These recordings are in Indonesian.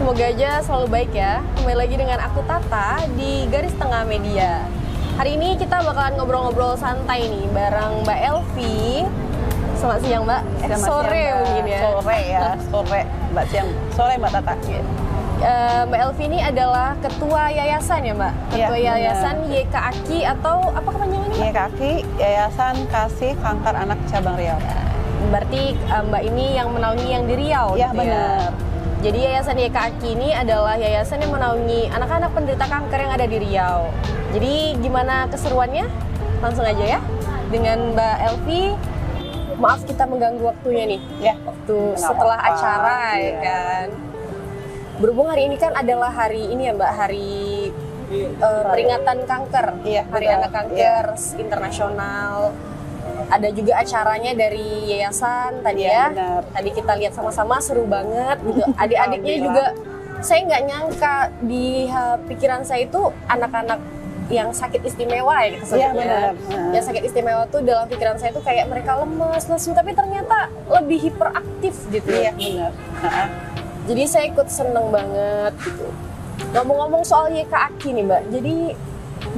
Semoga aja selalu baik ya. Kembali lagi dengan aku Tata di Garis Tengah Media. Hari ini kita bakalan ngobrol-ngobrol santai nih bareng Mbak Elvi. Selamat siang Mbak. Sore siang, mungkin ya. Sore Mbak siang. Sore Mbak Tata. Mbak Elvi ini adalah ketua yayasan ya Mbak? Ketua yayasan YKAKI atau apa kepanjangannya? YKAKI, Yayasan Kasih Kanker Anak Cabang Riau. Berarti Mbak ini yang menaungi yang di Riau Iya gitu benar. Jadi yayasan YKAKI ini adalah yayasan yang menaungi anak-anak penderita kanker yang ada di Riau. Jadi gimana keseruannya? Langsung aja ya dengan Mbak Elvi. Maaf kita mengganggu waktunya nih. Ya. Waktu setelah acara ya kan. Berhubung hari ini kan adalah hari ini ya Mbak, hari peringatan kanker. Iya, Hari Anak Kanker Internasional. Ada juga acaranya dari yayasan tadi ya. Benar. Tadi kita lihat sama-sama seru banget gitu. Adik-adiknya juga saya nggak nyangka di pikiran saya itu anak-anak yang sakit istimewa ya gitu sebutnya. Yang sakit istimewa tuh dalam pikiran saya tuh kayak mereka lemes, lesu, tapi ternyata lebih hiperaktif gitu. Iya benar. Jadi saya ikut seneng banget gitu. Ngomong-ngomong soal YKAKI nih Mbak, jadi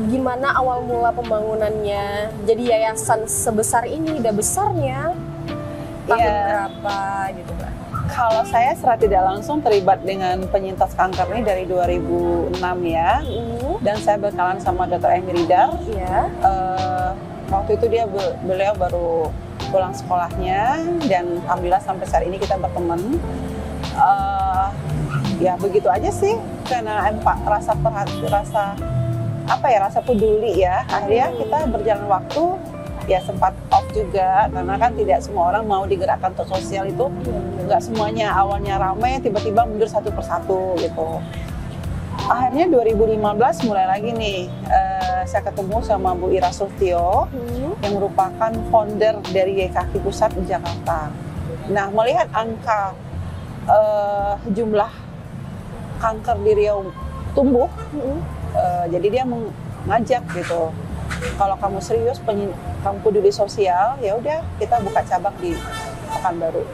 gimana awal mula pembangunannya? Jadi yayasan sebesar ini, udah besarnya tahun berapa gitu Mbak? Kalau saya secara tidak langsung terlibat dengan penyintas kanker ini dari 2006 ya. Dan saya berkenalan sama Dr. Emily Dar. Iya. Waktu itu beliau baru pulang sekolahnya dan alhamdulillah sampai saat ini kita berteman. Ya begitu aja sih, karena rasa peduli ya. Akhirnya kita berjalan waktu ya sempat off juga karena kan tidak semua orang mau digerakkan untuk sosial itu. Nggak semuanya awalnya ramai, tiba-tiba mundur satu persatu gitu. Akhirnya 2015 mulai lagi nih, saya ketemu sama Bu Ira Sultio yang merupakan founder dari YKAKI Pusat di Jakarta. Nah, melihat angka jumlah kanker di Riau tumbuh, jadi dia mengajak gitu, kalau kamu serius kamu peduli sosial, ya udah kita buka cabang di Pekanbaru.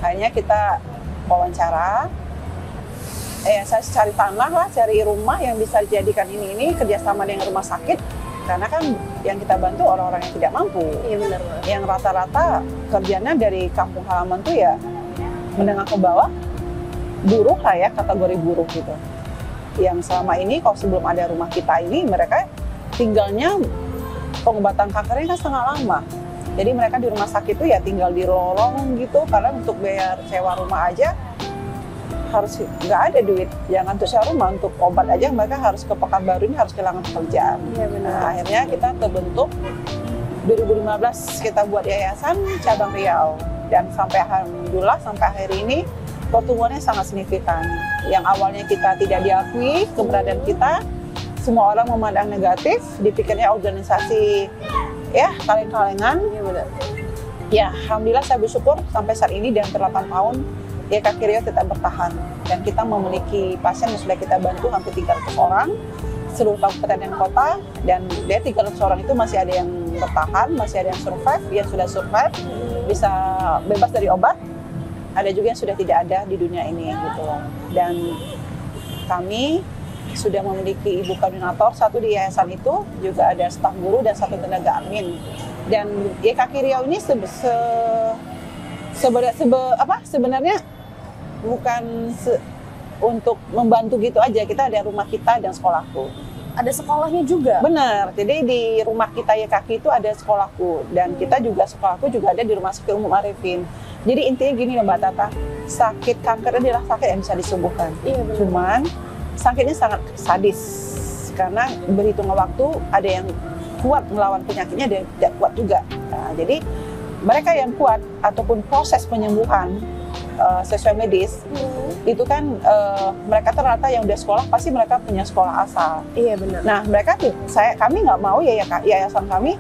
Akhirnya kita wawancara, saya cari tanah lah, cari rumah yang bisa dijadikan ini kerjasama dengan rumah sakit, karena kan yang kita bantu orang-orang yang tidak mampu. Iya benar. Yang rata-rata kerjanya dari kampung halaman tuh ya menengah ke bawah, buruh lah ya, kategori buruh gitu. Yang selama ini kalau sebelum ada rumah kita ini, mereka tinggalnya pengobatan kankernya kan setengah lama. Jadi mereka di rumah sakit itu ya tinggal di lorong gitu, karena untuk bayar sewa rumah aja harus nggak ada duit. Jangan untuk sewa rumah, untuk obat aja mereka harus ke Pekanbaru, ini harus kehilangan pekerjaan. Iya benar. Nah, akhirnya kita terbentuk 2015 kita buat yayasan cabang Riau. Dan sampai alhamdulillah sampai akhir ini pertumbuhannya sangat signifikan. Yang awalnya kita tidak diakui keberadaan kita, semua orang memandang negatif, dipikirnya organisasi ya kaleng-kalengan. Iya benar. Ya, alhamdulillah saya bersyukur sampai saat ini dan 8 tahun YKAKI Riau tetap bertahan. Dan kita memiliki pasien yang sudah kita bantu hampir 300 orang seluruh kabupaten dan kota, dan dari 300 orang itu masih ada yang bertahan, masih ada yang survive, yang sudah survive bisa bebas dari obat, ada juga yang sudah tidak ada di dunia ini gitu. Dan kami sudah memiliki ibu koordinator satu di yayasan itu, juga ada staf guru dan satu tenaga admin. Dan YKAKI Riau ini sebenarnya bukan untuk membantu gitu aja, kita ada rumah kita dan sekolahku. Ada sekolahnya juga? Benar, jadi di rumah kita YKAKI itu ada sekolahku, dan kita juga sekolahku juga ada di Rumah Sakit Umum Arifin. Jadi intinya gini Mbak Tata, sakit kanker adalah sakit yang bisa disembuhkan. Iya, benar. Cuman sakitnya sangat sadis, karena berhitung waktu ada yang kuat melawan penyakitnya, ada yang tidak kuat juga. Nah, jadi mereka yang kuat ataupun proses penyembuhan sesuai medis, itu kan mereka ternyata yang udah sekolah pasti mereka punya sekolah asal. Iya benar. Nah kami nggak mau yayasan kami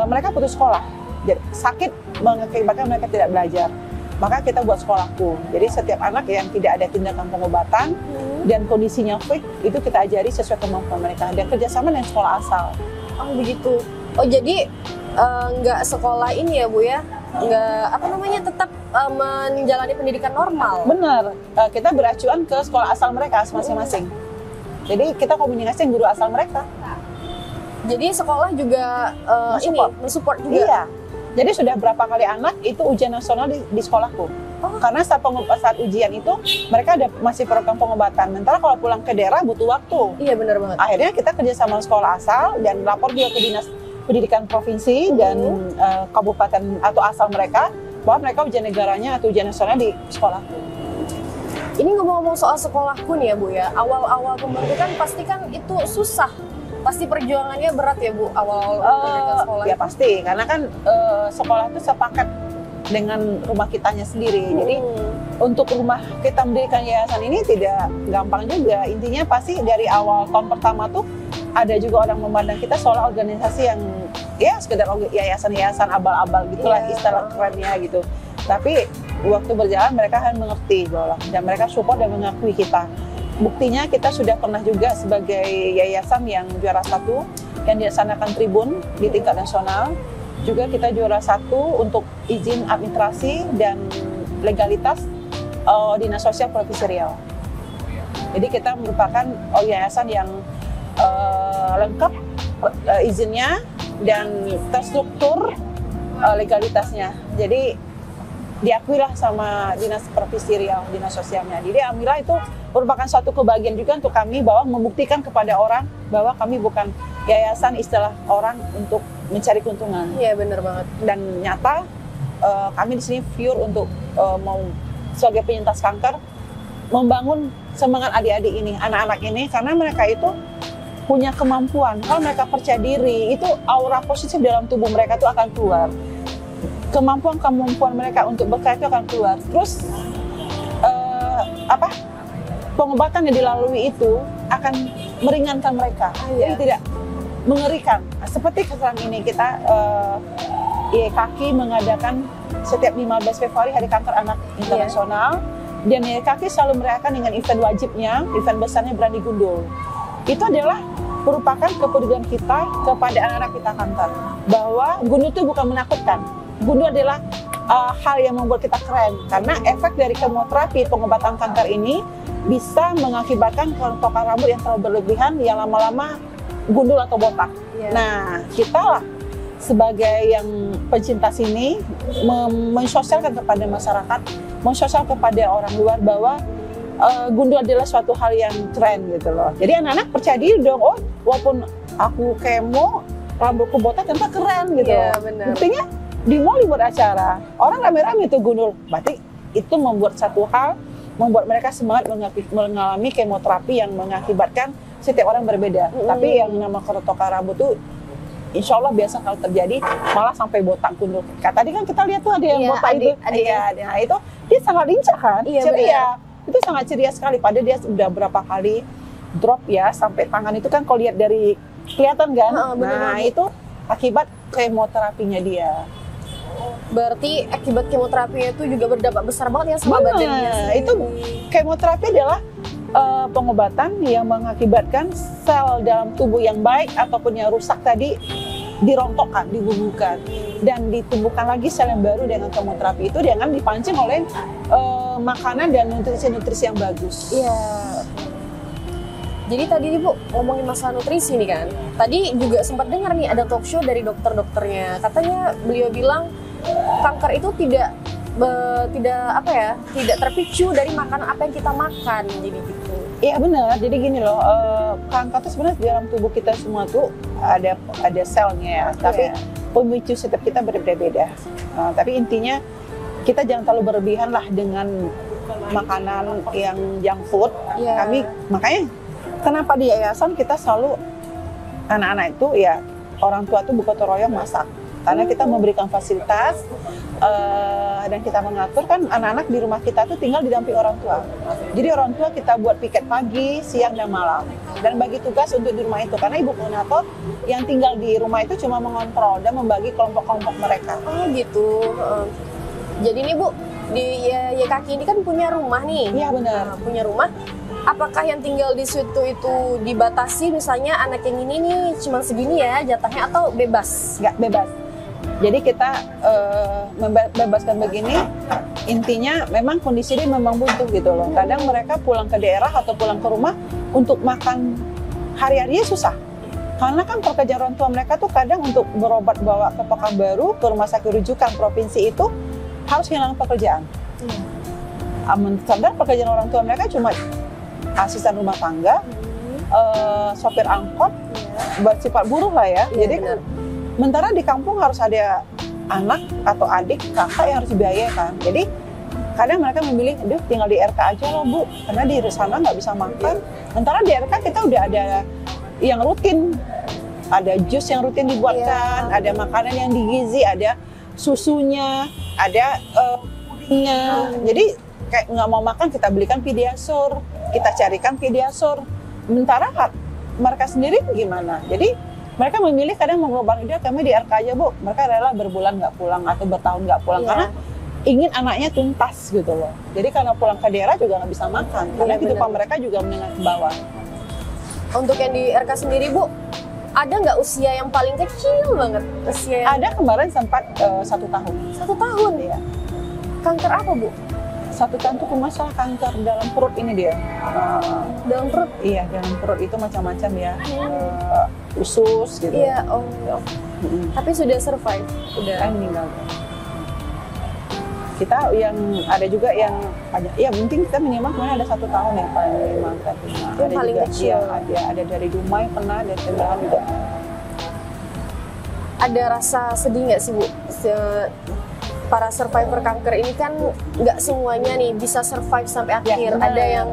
mereka putus sekolah. Jadi sakit mengakibatkan mereka tidak belajar. Maka kita buat sekolahku. Jadi setiap anak yang tidak ada tindakan pengobatan dan kondisinya fit, itu kita ajari sesuai kemampuan mereka. Dan kerjasama dengan sekolah asal. Oh begitu. Oh jadi nggak sekolah ini ya Bu ya? nggak apa namanya tetap menjalani pendidikan normal. Benar, kita beracuan ke sekolah asal mereka masing-masing. Jadi kita komunikasi dengan guru asal mereka. Jadi sekolah juga mensupport juga. Iya. Jadi sudah berapa kali anak itu ujian nasional di sekolahku. Karena saat ujian itu mereka ada masih program pengobatan. Sementara kalau pulang ke daerah butuh waktu. Iya benar banget. Akhirnya kita kerja sama sekolah asal dan lapor juga ke dinas pendidikan provinsi dan kabupaten atau asal mereka bahwa mereka ujian negaranya atau ujian nasional di sekolahku. Ini ngomong-ngomong soal sekolahku nih ya Bu ya. Awal-awal pembentukan pasti kan itu susah. Pasti perjuangannya berat ya Bu awal-awal pembentukan sekolah. Ya pasti karena kan sekolah itu sepakat dengan rumah kitanya sendiri. Jadi untuk rumah kita mendirikan yayasan ini tidak gampang juga. Intinya pasti dari awal tahun pertama tuh ada juga orang memandang kita seolah organisasi yang ya sekedar yayasan-yayasan abal-abal gitulah istilah kerennya gitu. Tapi waktu berjalan mereka akan mengerti bahwa dan mereka support dan mengakui kita. Buktinya kita sudah pernah juga sebagai yayasan yang juara 1 yang dilaksanakan tribun di tingkat nasional. Juga kita juara 1 untuk izin administrasi dan legalitas Dinas Sosial Provinsi Riau. Jadi kita merupakan yayasan yang lengkap izinnya dan terstruktur legalitasnya. Jadi diakuilah sama Dinas Provinsi Riau, Dinas Sosialnya. Jadi alhamdulillah itu merupakan suatu kebahagiaan juga untuk kami bahwa membuktikan kepada orang bahwa kami bukan yayasan istilah orang untuk mencari keuntungan. Iya benar banget. Dan nyata kami di sini pure untuk mau sebagai penyintas kanker membangun semangat adik-adik ini, anak-anak ini karena mereka itu punya kemampuan. Kalau mereka percaya diri, itu aura positif dalam tubuh mereka itu akan keluar. Kemampuan mereka untuk berkarya itu akan keluar. Terus pengobatan yang dilalui itu akan meringankan mereka. Jadi tidak mengerikan. Nah, seperti sekarang ini kita YKK mengadakan setiap 15 Februari Hari Kanker Anak Internasional dan YKK selalu merayakan dengan event wajibnya, event besarnya Berani Gundul. Itu adalah merupakan kepedulian kita kepada anak-anak kita kanker bahwa gundul itu bukan menakutkan. Gundul adalah hal yang membuat kita keren karena efek dari kemoterapi pengobatan kanker ini bisa mengakibatkan kerontokan rambut yang terlalu berlebihan yang lama-lama gundul atau botak. Nah, kita lah sebagai yang pencinta sini mensosialkan kepada masyarakat, mensosial kepada orang luar bahwa gundul adalah suatu hal yang keren gitu loh. Jadi anak-anak percaya diri dong, oh walaupun aku kemo, rambutku botak ternyata keren gitu loh. Buktinya di mall dibuat acara, orang rame-rame itu gundul. Berarti itu membuat satu hal, membuat mereka semangat mengalami kemoterapi yang mengakibatkan setiap orang berbeda. Tapi yang nama kerontokan rambut tuh insya Allah biasa kalau terjadi malah sampai botak gundul. Tadi kan kita lihat tuh ada yang botak itu. Nah itu dia sangat lincah kan, ceria. Itu sangat ceria sekali. Padahal dia sudah berapa kali drop ya sampai tangan itu kan kalau lihat dari kelihatan kan. Nah itu akibat kemoterapinya dia. Berarti akibat kemoterapinya itu juga berdampak besar banget ya sama badannya. Itu kemoterapi adalah pengobatan yang mengakibatkan sel dalam tubuh yang baik ataupun yang rusak tadi dirontokkan, dibubuhkan dan ditumbuhkan lagi sel yang baru dengan kemoterapi itu dengan dipancing oleh makanan dan nutrisi-nutrisi yang bagus. Iya. Jadi tadi nih Bu ngomongin masalah nutrisi nih kan. Tadi juga sempat dengar nih ada talk show dari dokter-dokternya. Katanya beliau bilang kanker itu tidak terpicu dari makanan apa yang kita makan, jadi gitu. Iya benar. Jadi gini loh, kanker itu sebenarnya di dalam tubuh kita semua tuh ada selnya ya. Tapi pemicu setiap kita berbeda-beda. Tapi intinya kita jangan terlalu berlebihan lah dengan makanan yang junk food. Kami makanya kenapa di yayasan kita selalu anak-anak itu ya orang tua tuh gotong royong masak. Karena kita memberikan fasilitas dan kita mengatur kan anak-anak di rumah kita tuh tinggal didampingi orang tua. Jadi orang tua kita buat piket pagi, siang dan malam dan bagi tugas untuk di rumah itu karena ibu koordinator yang tinggal di rumah itu cuma mengontrol dan membagi kelompok-kelompok mereka. Oh gitu. Jadi nih Bu di YKK ini kan punya rumah nih. Iya benar. Punya rumah. Apakah yang tinggal di situ itu dibatasi misalnya anak yang ini nih cuma segini ya jatahnya atau bebas? Nggak bebas. Jadi kita membebaskan begini, intinya memang kondisi dia memang buntu gitu loh. Kadang mereka pulang ke daerah atau pulang ke rumah untuk makan hari-harinya susah. Karena kan pekerjaan orang tua mereka tuh kadang untuk berobat bawa ke Pekanbaru, ke rumah sakit rujukan provinsi itu harus kehilangan pekerjaan. Sedang pekerjaan orang tua mereka cuma asisten rumah tangga, sopir angkot, bersifat buruh lah ya. Jadi kan sementara di kampung harus ada anak atau adik, kakak yang harus dibiayakan. Jadi kadang mereka memilih, aduh tinggal di RK aja lah Bu, karena di sana nggak bisa makan. Sementara di RK kita udah ada yang rutin, ada jus yang rutin dibuatkan, ada makanan yang digizi, ada susunya, ada pudingnya. Jadi kayak nggak mau makan kita belikan Pediasure, kita carikan Pediasure. Sementara mereka sendiri gimana? Jadi mereka memilih kadang mengorbankan dia, kami di RK aja Bu. Mereka rela berbulan nggak pulang atau bertahun nggak pulang karena ingin anaknya tuntas gitu loh. Jadi karena pulang ke daerah juga nggak bisa makan, karena kehidupan mereka juga menengah ke bawah. Untuk yang di RK sendiri Bu, ada nggak usia yang paling kecil banget? Usia yang... Ada kemarin sempat 1 tahun. 1 tahun? Iya. Kanker apa Bu? 1 tahun tuh masalah kanker dalam perut ini dia. Dalam perut? Iya, dalam perut itu macam-macam ya. Usus gitu. Iya, Tapi sudah survive? Udah. Kan meninggal. Kita yang ada juga yang ya penting kita minimal kemarin ada 1 tahun ya paling minimal. Yang paling juga, kecil. Ya, ada dari Dumai pernah, dari Tenggahan juga. Ada rasa sedih nggak sih Bu? Para survivor kanker ini kan nggak semuanya nih bisa survive sampai akhir. Ada yang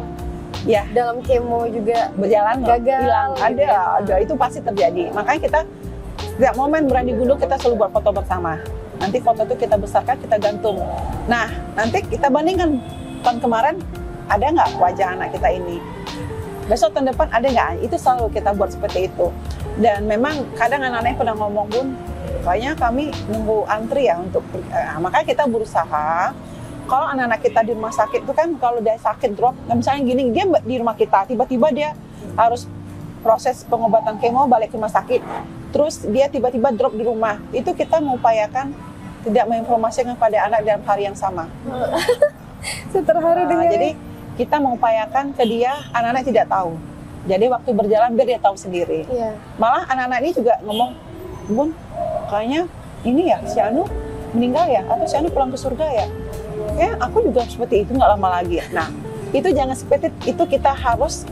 dalam kemo juga berjalan gagal, hilang. Ada itu pasti terjadi. Makanya kita setiap momen berani gunung kita selalu buat foto bersama. Nanti foto itu kita besarkan, kita gantung. Nah, nanti kita bandingkan tahun kemarin ada nggak wajah anak kita ini. Besok tahun depan ada nggak? Itu selalu kita buat seperti itu. Dan memang kadang anak-anaknya pernah ngomong Bun, kayaknya kami nunggu antri ya untuk makanya kita berusaha. Kalau anak-anak kita di rumah sakit itu kan kalau dia sakit drop, misalnya gini dia di rumah kita tiba-tiba dia harus proses pengobatan kemo balik ke rumah sakit, terus dia tiba-tiba drop di rumah, itu kita mengupayakan tidak menginformasikan kepada anak dalam hari yang sama. Terharu dengan jadi kita mengupayakan ke dia, anak-anak tidak tahu. Jadi waktu berjalan biar dia tahu sendiri. Malah anak-anak ini juga ngomong, Bun, kayaknya ini ya si Anu meninggal ya, atau si Anu pulang ke surga ya. Aku juga seperti itu nggak lama lagi. Nah, itu jangan seperti itu, kita harus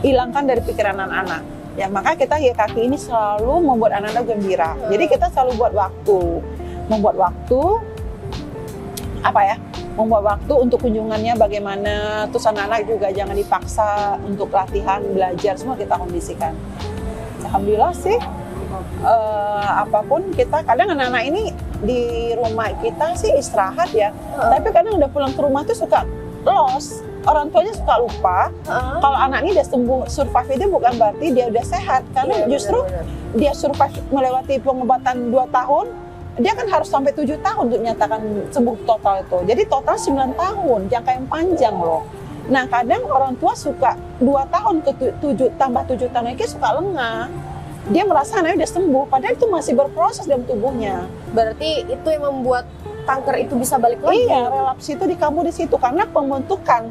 hilangkan dari pikiran anak-anak. Ya, maka kita YKK ini selalu membuat anak-anak gembira. Jadi kita selalu membuat waktu membuat waktu untuk kunjungannya bagaimana. Terus anak-anak juga jangan dipaksa untuk latihan, belajar, semua kita kondisikan. Alhamdulillah sih. Apapun kita, kadang anak-anak ini di rumah kita sih istirahat ya, tapi kadang udah pulang ke rumah tuh suka lost, orang tuanya suka lupa. Kalau anak ini udah sembuh, survive itu bukan berarti dia udah sehat, karena justru dia survive melewati pengobatan 2 tahun, dia kan harus sampai 7 tahun untuk menyatakan sembuh total itu. Jadi total 9 tahun, jangka yang panjang loh. Nah kadang orang tua suka 2 tahun ke 7 tambah 7 tahun lagi suka lengah. Dia merasa anaknya udah sembuh, padahal itu masih berproses dalam tubuhnya. Berarti itu yang membuat kanker itu bisa balik lagi? Iya, relapsi itu di situ karena pembentukan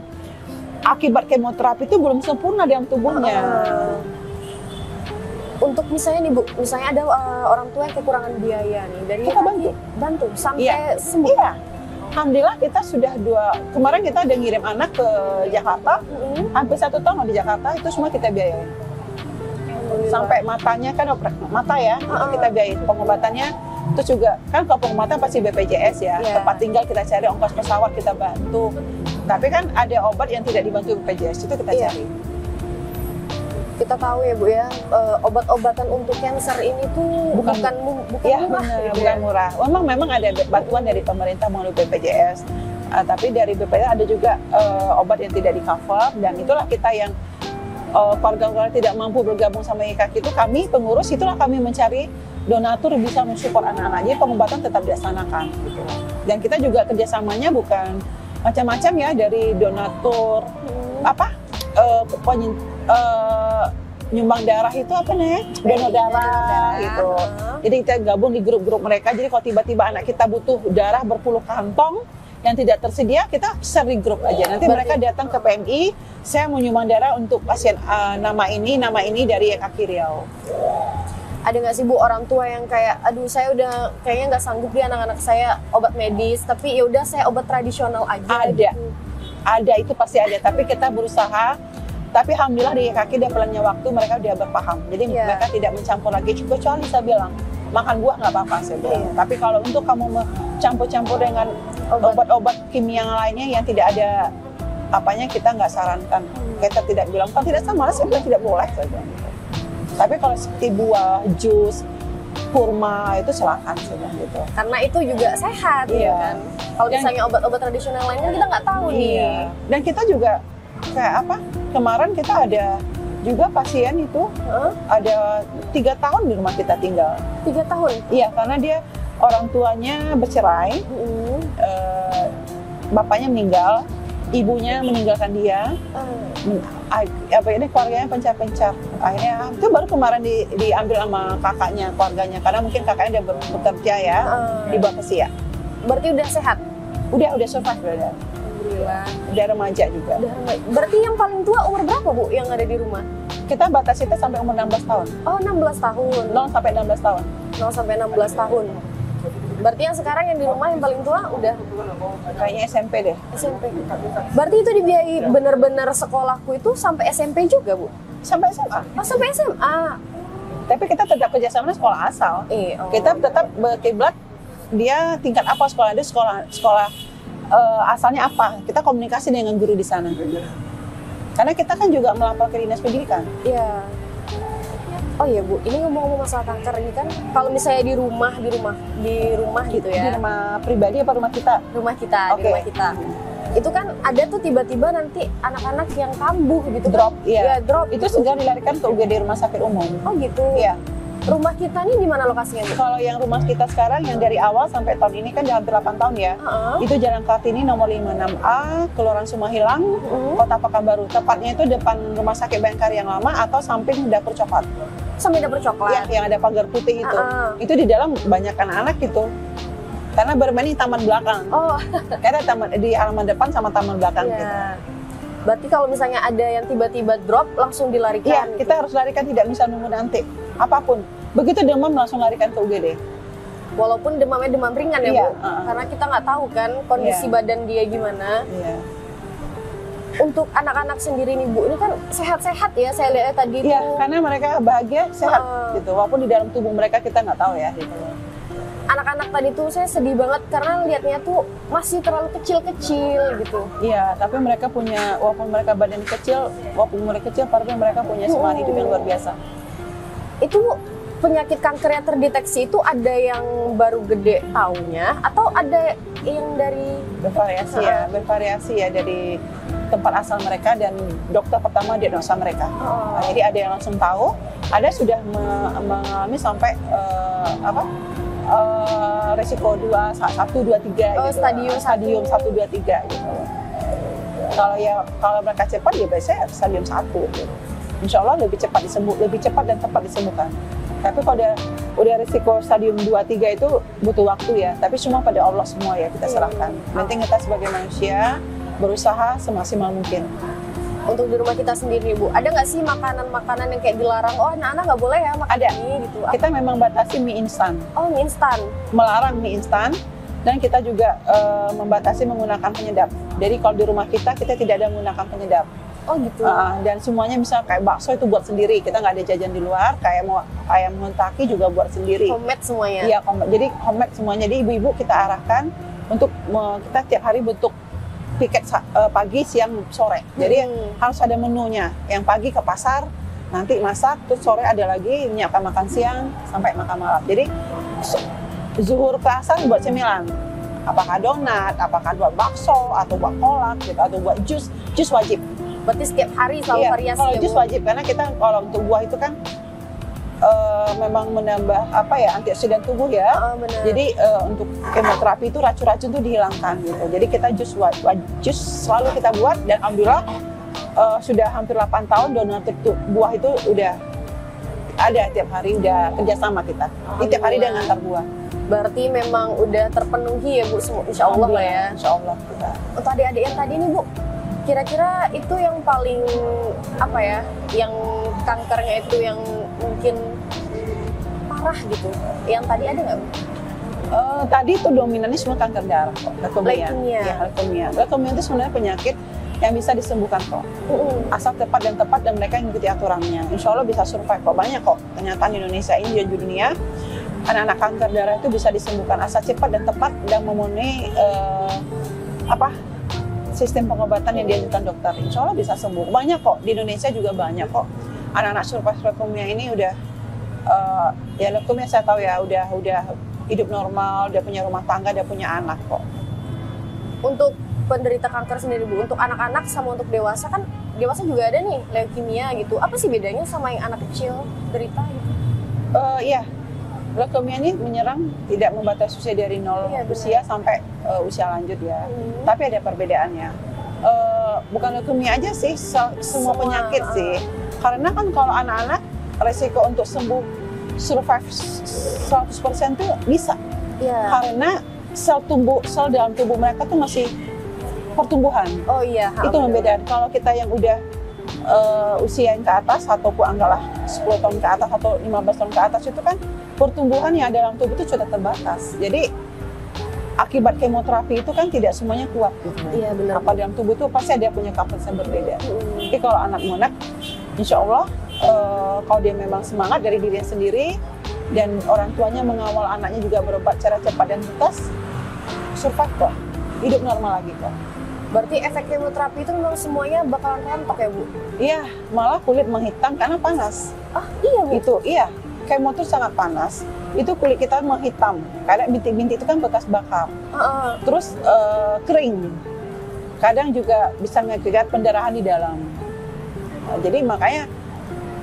akibat kemoterapi itu belum sempurna dalam tubuhnya. Untuk misalnya nih Bu, misalnya ada orang tua yang kekurangan biaya nih, dari kita bantu sampai sembuh. Iya. Alhamdulillah kita sudah kemarin kita udah ngirim anak ke Jakarta, hampir 1 tahun di Jakarta, itu semua kita biayain. Sampai matanya kan mata ya, itu kita biayain pengobatannya. Terus juga kan kalau pengobatan pasti BPJS ya, tempat tinggal kita cari, ongkos pesawat kita bantu. Tapi kan ada obat yang tidak dibantu BPJS, itu kita cari. Kita tahu ya Bu ya, obat-obatan untuk kanker ini tuh bukan murah. Bukan murah. Memang ada bantuan dari pemerintah melalui BPJS, tapi dari BPJS ada juga obat yang tidak di-cover, dan itulah kita yang keluarga-keluarga tidak mampu bergabung sama YKK itu, kami pengurus itulah kami mencari donatur bisa mensupport anak-anak, jadi pengobatan tetap dilaksanakan gitu. Dan kita juga kerjasamanya bukan macam-macam ya, dari donatur nyumbang darah itu apa nih? Donor darah gitu. Jadi kita gabung di grup-grup mereka. Jadi kalau tiba-tiba anak kita butuh darah berpuluh kantong yang tidak tersedia, kita share di grup aja. Nanti mereka datang ke PMI, saya mau nyumbang darah untuk pasien nama ini dari YKK Riau. Ada nggak sih Bu orang tua yang kayak, aduh saya udah kayaknya nggak sanggup di anak-anak saya obat medis, tapi ya udah saya obat tradisional aja. Ada, gitu. ada itu pasti ada. Tapi kita berusaha. Tapi alhamdulillah di YKK dia pulangnya waktu mereka udah berpaham. Jadi mereka tidak mencampur lagi. Kecuali saya bilang makan buah nggak apa-apa saya bilang. Tapi kalau untuk kamu campur-campur dengan obat-obat kimia lainnya yang tidak ada apanya, kita nggak sarankan. Kita tidak bilang kan tidak sama, saya bilang tidak boleh saya bilang gitu. Tapi kalau seperti buah, jus, kurma itu silakan saja gitu. Karena itu juga sehat ya kan. Kalau misalnya obat-obat tradisional lainnya kita nggak tahu nih. Dan kita juga kayak apa? Kemarin kita ada juga pasien itu ada 3 tahun di rumah kita tinggal. 3 tahun? Iya, karena dia orang tuanya bercerai, bapaknya meninggal, ibunya meninggalkan dia. Apa ini keluarganya pencar-pencar. Akhirnya itu baru kemarin diambil sama kakaknya, keluarganya, karena mungkin kakaknya udah bekerja ya di Bapaksia. Berarti udah sehat? Udah survive udah. Alhamdulillah. Udah remaja juga. Berarti yang paling tua umur berapa Bu yang ada di rumah? Kita batas itu sampai umur 16 tahun. Oh 16 tahun. 0 sampai 16 tahun. 0 sampai 16 tahun. Berarti yang sekarang yang di rumah yang paling tua udah? Kayaknya SMP deh. SMP. Berarti itu dibiayai benar-benar sekolahku itu sampai SMP juga Bu? Sampai SMA. Oh sampai SMA. Tapi kita tetap kerjasama sekolah asal. Kita tetap berkiblat dia tingkat apa sekolah, dia sekolah asalnya apa. Kita komunikasi dengan guru di sana. Karena kita kan juga melapor ke dinas pendidikan. Iya. Oh iya Bu, ini ngomong-ngomong masalah kanker ini kan, kalau misalnya di rumah gitu ya. Di rumah pribadi apa rumah kita? Rumah kita, di rumah kita. Itu kan ada tuh tiba-tiba nanti anak-anak yang kambuh gitu. Drop, kan? Ya, drop. Itu segera dilarikan ke UGD Rumah Sakit Umum. Oh gitu. Iya. Rumah kita ini di mana lokasinya? Kalau yang rumah kita sekarang yang dari awal sampai tahun ini kan udah hampir 8 tahun ya. Itu Jalan Kartini nomor 56A, Kelurahan Sumahilang, Kota Pekanbaru. Tepatnya itu depan Rumah Sakit Bayangkari yang lama atau samping dapur coklat. Samping dapur coklat? Yang ada pagar putih itu. Itu di dalam banyak anak-anak gitu. Karena bermain di taman belakang. Oh. Karena di halaman depan sama taman belakang gitu. Berarti kalau misalnya ada yang tiba-tiba drop, langsung dilarikan? Iya, kita harus larikan, tidak bisa nunggu nanti. Apapun. Begitu demam, langsung larikan ke UGD. Walaupun demamnya demam ringan ya Bu? Karena kita nggak tahu kan kondisi badan dia gimana. Untuk anak-anak sendiri nih Bu, ini kan sehat-sehat ya saya lihat tadi. Iya, karena mereka bahagia, sehat gitu. Walaupun di dalam tubuh mereka kita nggak tahu ya gitu. Anak-anak tadi tuh saya sedih banget karena lihatnya tuh masih terlalu kecil-kecil gitu. Iya, tapi mereka punya, walaupun mereka badan kecil, tapi mereka punya semangat hidup yang luar biasa. Itu penyakit kanker yang terdeteksi itu ada yang baru gede taunya atau ada yang dari bervariasi ya dari tempat asal mereka dan dokter pertama diagnosa mereka. Jadi ada yang langsung tahu, ada sudah mengalami sampai resiko 1, 2, 3 gitu. Stadium 1, 2, 3 gitu. Kalau mereka cepat ya biasanya stadium 1 gitu. Insya Allah lebih cepat dan cepat disembuhkan. Tapi kalau udah risiko stadium 2, 3 itu butuh waktu ya. Tapi semua pada Allah semua ya kita serahkan. Penting kita sebagai manusia berusaha semaksimal mungkin. Untuk di rumah kita sendiri Bu, ada nggak sih makanan-makanan yang kayak dilarang? Oh anak-anak nggak boleh ya makan ini gitu. Kita memang batasi mie instan. Oh mie instan. Melarang mie instan. Dan kita juga membatasi menggunakan penyedap. Jadi kalau di rumah kita tidak ada menggunakan penyedap. Oh gitu. Dan semuanya misal kayak bakso itu buat sendiri, kita nggak ada jajan di luar. Kayak mau ayam mentaki juga buat sendiri. Homemade semuanya. Iya, jadi homemade semuanya. Jadi ibu-ibu kita arahkan untuk kita tiap hari bentuk piket pagi, siang, sore. Jadi harus ada menunya. Yang pagi ke pasar, nanti masak, terus sore ada lagi menyiapkan makan siang sampai makan malam. Jadi zuhur ke asar buat cemilan. Apakah donat, apakah buat bakso, atau buat kolak, gitu, atau buat jus wajib. Berarti setiap hari selalu variasi kalau jus wajib, karena kita kalau untuk buah itu kan memang menambah antioksidan tubuh ya. Jadi untuk kemoterapi itu racun-racun itu dihilangkan gitu. Jadi kita jus selalu kita buat dan alhamdulillah sudah hampir 8 tahun donatur buah itu udah ada tiap hari, udah kerjasama kita. Tiap hari dia ngantar buah. Berarti memang udah terpenuhi ya Bu, insya Allah lah ya. Insya Allah. Untuk adik-adik yang tadi nih Bu, kira-kira itu yang paling apa ya, yang kankernya itu yang mungkin parah gitu. Yang tadi ada nggak Bu? Tadi itu dominannya semua kanker darah kok, leukemia. Ya, leukemia. Leukemia itu sebenarnya penyakit yang bisa disembuhkan kok. Asal tepat dan mereka mengikuti aturannya. Insya Allah bisa survive kok. Banyak kok kenyataan di Indonesia ini dan di dunia. Anak-anak kanker darah itu bisa disembuhkan asal cepat dan tepat dan memenuhi sistem pengobatan yang diajukan dokter. Insya Allah bisa sembuh. Banyak kok, di Indonesia juga banyak kok. Anak-anak survive leukemia ini udah, ya leukemia saya tahu ya, udah hidup normal, udah punya rumah tangga, udah punya anak kok. Untuk penderita kanker sendiri Bu, untuk anak-anak sama untuk dewasa kan, dewasa juga ada nih leukemia gitu. Apa sih bedanya sama yang anak kecil derita gitu? Iya, leukemia ini menyerang tidak membatasi usia dari 0 usia sampai usia lanjut ya. Tapi ada perbedaannya. Bukan leukemia aja sih, semua penyakit sih. Karena kan kalau anak-anak resiko untuk sembuh survive 100% tuh bisa. Karena sel dalam tubuh mereka tuh masih pertumbuhan. Oh iya. Itu membedakan. Kalau kita yang udah usia yang ke atas ataupun anggaplah 10 tahun ke atas atau 15 tahun ke atas itu kan pertumbuhan yang dalam tubuh itu sudah terbatas. Jadi akibat kemoterapi itu kan tidak semuanya kuat gitu. Iya benar. Apa dalam tubuh itu pasti ada punya kapasitas yang berbeda. Tapi kalau anak-anak, insya Allah kalau dia memang semangat dari dirinya sendiri dan orang tuanya mengawal anaknya juga berobat secara cepat dan tuntas, survive kok, hidup normal lagi kok. Berarti efek kemoterapi itu memang semuanya bakalan rontok ya Bu? Iya, malah kulit menghitam karena panas. Ah iya Bu? Itu iya, kemo itu sangat panas. Itu kulit kita menghitam, karena bintik-bintik itu kan bekas bakar. Terus kering. Kadang juga bisa mengakibatkan pendarahan di dalam. Jadi makanya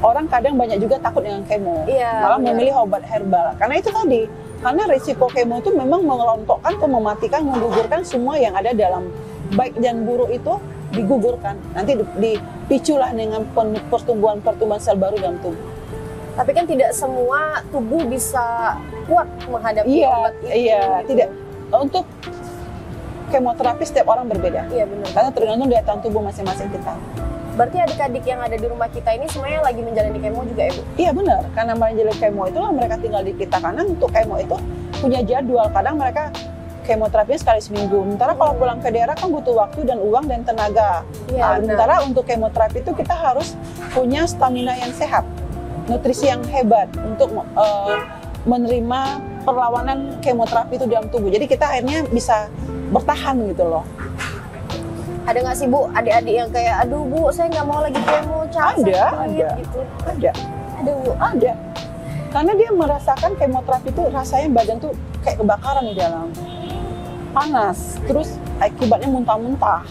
orang kadang banyak juga takut dengan kemo, malah memilih obat herbal. Karena itu tadi, karena risiko kemo itu memang mengerontokkan atau mematikan, menggugurkan semua yang ada dalam baik dan buruk itu digugurkan. Nanti dipiculah dengan pertumbuhan sel baru dalam tubuh. Tapi kan tidak semua tubuh bisa kuat menghadapi obat itu. Iya, tidak. Untuk kemoterapi setiap orang berbeda. Iya benar. Karena tergantung daya tahan tubuh masing-masing kita. Berarti adik-adik yang ada di rumah kita ini semuanya lagi menjalani kemo juga ya Bu? Iya benar, karena menjalani kemo itulah mereka tinggal di kita. Karena untuk kemo itu punya jadwal, kadang mereka kemoterapinya sekali seminggu. Sementara kalau pulang ke daerah kan butuh waktu dan uang dan tenaga. Sementara untuk kemoterapi itu kita harus punya stamina yang sehat, nutrisi yang hebat untuk menerima perlawanan kemoterapi itu dalam tubuh. Jadi kita akhirnya bisa bertahan gitu loh. Ada nggak sih Bu, adik-adik yang kayak, aduh Bu, saya nggak mau lagi kemo, ada gitu? Ada Bu, ada. Karena dia merasakan kemoterapi itu rasanya badan tuh kayak kebakaran di dalam, panas, terus akibatnya muntah-muntah,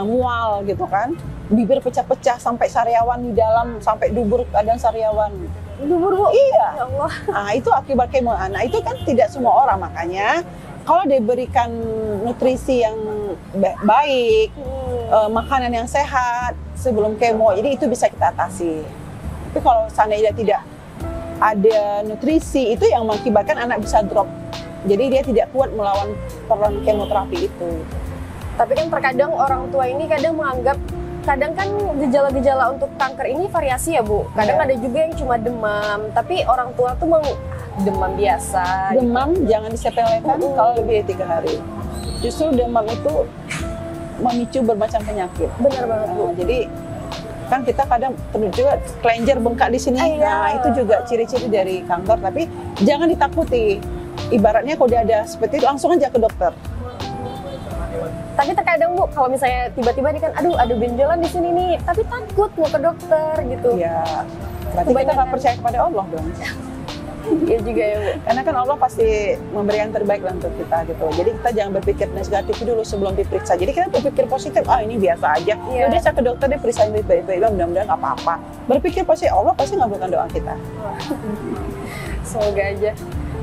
mual gitu kan, bibir pecah-pecah sampai sariawan di dalam, sampai dubur kadang sariawan. Dubur Bu? Iya. Ya Allah. Nah itu akibat kemo. Nah itu kan tidak semua orang, makanya kalau diberikan nutrisi yang baik, makanan yang sehat sebelum kemo, jadi itu bisa kita atasi. Tapi kalau seandainya tidak ada nutrisi, itu yang mengakibatkan anak bisa drop. Jadi dia tidak kuat melawan perlawanan kemoterapi itu. Tapi kan terkadang orang tua ini kadang menganggap, kadang kan gejala-gejala untuk kanker ini variasi ya Bu. Kadang ada juga yang cuma demam, tapi orang tua tuh demam biasa. Demam gitu. Jangan disepelekan kalau lebih dari 3 hari. Justru demam itu memicu bermacam penyakit. Benar banget Bu. Jadi kan kita kadang juga kelenjar bengkak di sini. Nah itu juga ciri-ciri dari kanker. Tapi jangan ditakuti. Ibaratnya kalau udah ada seperti itu langsung aja ke dokter. Tapi terkadang Bu, kalau misalnya tiba-tiba nih kan, aduh ada benjolan di sini nih, tapi takut mau ke dokter gitu. Iya. Berarti kita nggak percaya kepada Allah dong. Iya juga ya Bu. Karena kan Allah pasti memberi yang terbaik lah untuk kita gitu. Jadi kita jangan berpikir negatif dulu sebelum diperiksa. Jadi kita berpikir positif, ini biasa aja. Ya udah saya ke dokter deh, periksa baik-baik, mudah-mudahan nggak apa-apa. Berpikir positif, Allah pasti ngabulkan doa kita. Semoga aja.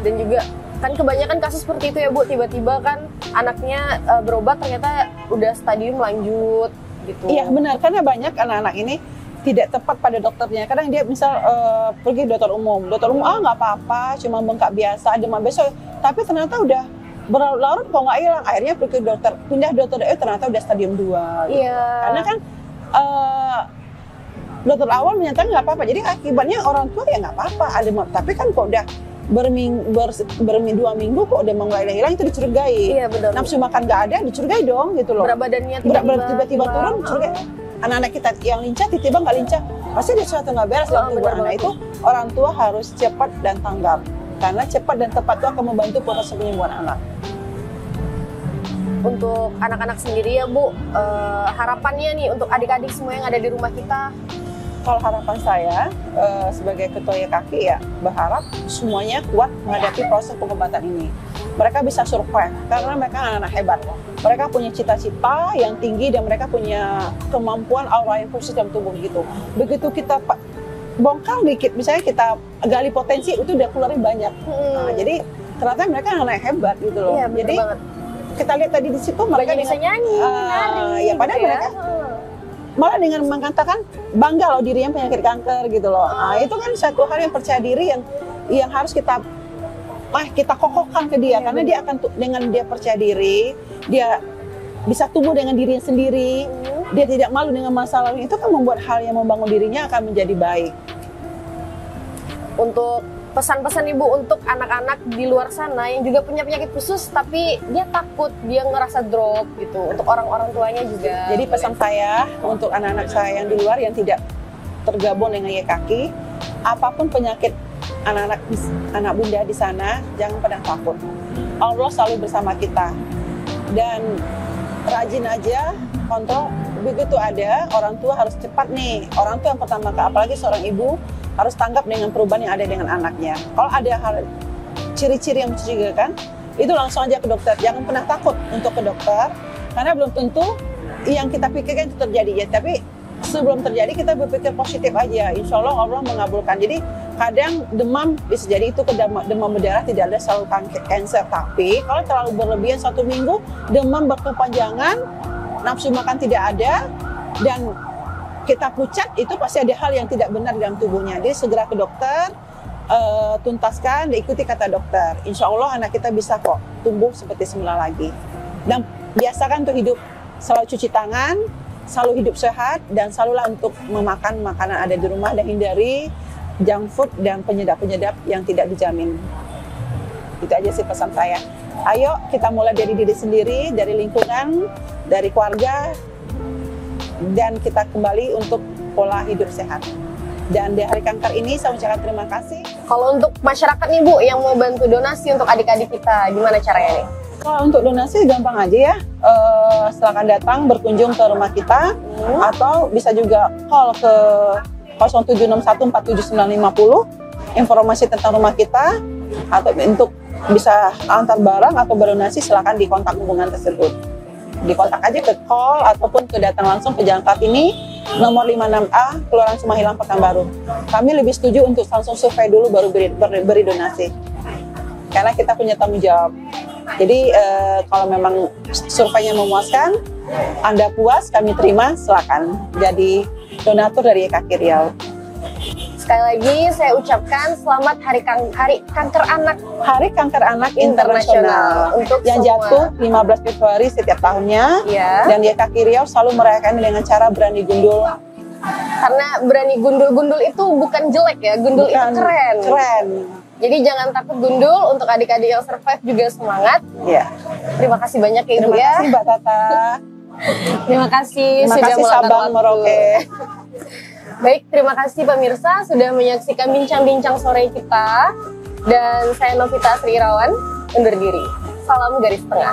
Dan juga kan kebanyakan kasus seperti itu ya Bu, tiba-tiba kan anaknya berobat ternyata udah stadium lanjut. gitu. Iya benar, karena banyak anak-anak ini tidak tepat pada dokternya. Kadang dia misal pergi dokter umum nggak apa-apa, cuma bengkak biasa, demam besok, tapi ternyata udah berlarut kok nggak hilang. Akhirnya pergi dokter, pindah dokter, ternyata udah stadium 2. Gitu. Iya. Karena kan dokter awal menyatakan nggak apa-apa, jadi akibatnya orang tua ya nggak apa-apa ada, tapi kan kok udah dua minggu kok udah mulai hilang, itu dicurigai. Iya benar. Nafsu makan nggak ada, dicurigai dong gitu loh. Berat badannya tiba-tiba turun, curigai. Anak-anak kita yang lincah tiba-tiba nggak lincah, pasti ada sesuatu nggak beres dalam tubuh anak. Itu orang tua harus cepat dan tanggap, karena cepat dan tepat itu akan membantu proses penyembuhan anak. Untuk anak-anak sendiri ya Bu, harapannya nih untuk adik-adik semua yang ada di rumah kita. Kalau harapan saya sebagai ketua YKK ya berharap semuanya kuat menghadapi proses pengobatan ini. Mereka bisa survive karena mereka anak-anak hebat. Mereka punya cita-cita yang tinggi dan mereka punya kemampuan aura yang khusus dalam tubuh gitu. Begitu kita bongkar dikit, misalnya kita gali potensi, itu udah keluarnya banyak. Nah, jadi ternyata mereka anak-anak hebat gitu loh. Iya, jadi banget. kita lihat tadi di situ mereka bisa nyanyi, nari. Ya padahal mereka malah dengan mengatakan bangga loh dirinya penyakit kanker gitu loh. Nah, itu kan satu hal yang percaya diri yang harus kita kokohkan ke dia, karena dia akan dengan dia percaya diri, dia bisa tumbuh dengan dirinya sendiri, dia tidak malu dengan masalah itu kan membuat hal yang membangun dirinya akan menjadi baik. Untuk pesan-pesan Ibu untuk anak-anak di luar sana yang juga punya penyakit khusus tapi dia takut, dia ngerasa drop gitu, untuk orang-orang tuanya juga. Jadi pesan saya untuk anak-anak saya yang di luar yang tidak tergabung dengan YKK, apapun penyakit anak bunda di sana, jangan pernah takut. Allah selalu bersama kita. Dan rajin aja kontrol, begitu ada orang tua harus cepat nih. Orang tua yang pertama, apalagi seorang ibu, harus tanggap dengan perubahan yang ada dengan anaknya. Kalau ada hal ciri-ciri yang mencurigakan, itu langsung aja ke dokter. Jangan pernah takut untuk ke dokter, karena belum tentu yang kita pikirkan itu terjadi ya. Tapi sebelum terjadi kita berpikir positif aja. Insya Allah Allah mengabulkan. Jadi kadang demam bisa jadi itu demam berdarah, tidak ada selalu kanker. Tapi kalau terlalu berlebihan 1 minggu, demam berkepanjangan, nafsu makan tidak ada, dan kita pucat, itu pasti ada hal yang tidak benar dalam tubuhnya. Jadi segera ke dokter, tuntaskan, ikuti kata dokter. Insya Allah anak kita bisa kok tumbuh seperti semula lagi. Dan biasakan untuk hidup selalu cuci tangan, selalu hidup sehat, dan selalulah untuk memakan makanan ada di rumah, dan hindari junk food dan penyedap-penyedap yang tidak dijamin. Itu aja sih pesan saya. Ayo kita mulai dari diri sendiri, dari lingkungan, dari keluarga, dan kita kembali untuk pola hidup sehat. Dan di Hari Kanker ini saya ucapkan terima kasih. Kalau untuk masyarakat nih Bu yang mau bantu donasi untuk adik-adik kita, gimana caranya nih? Kalau untuk donasi gampang aja ya, silakan datang berkunjung ke rumah kita, atau bisa juga call ke 0761479550 informasi tentang rumah kita, atau untuk bisa antar barang atau berdonasi silakan di kontak hubungan tersebut. Dikontak aja ke call ataupun ke datang langsung ke Jalan Kartini nomor 56A Kelurahan Sumahilang Pekanbaru. Kami lebih setuju untuk langsung survei dulu baru beri donasi, karena kita punya tanggung jawab. Jadi kalau memang surveinya memuaskan, Anda puas, kami terima, silakan jadi donatur dari YKK Riau. Sekali lagi saya ucapkan selamat Hari Kanker Anak. Hari Kanker Anak Internasional untuk yang semua. Jatuh 15 Februari setiap tahunnya. Ya. Dan YKK Riau selalu merayakan dengan cara berani gundul. Karena berani gundul itu bukan jelek ya, gundul itu keren. Keren. Jadi jangan takut gundul, untuk adik-adik yang survive juga semangat. Ya. Terima kasih banyak ya Ibu ya. Terima kasih Mbak Tata. Terima kasih Terima sudah kasih meluangkan Sabang waktu. Merauke. Baik, terima kasih pemirsa sudah menyaksikan bincang-bincang sore kita. Dan saya Novita Sri Irawan, undur diri. Salam garis tengah.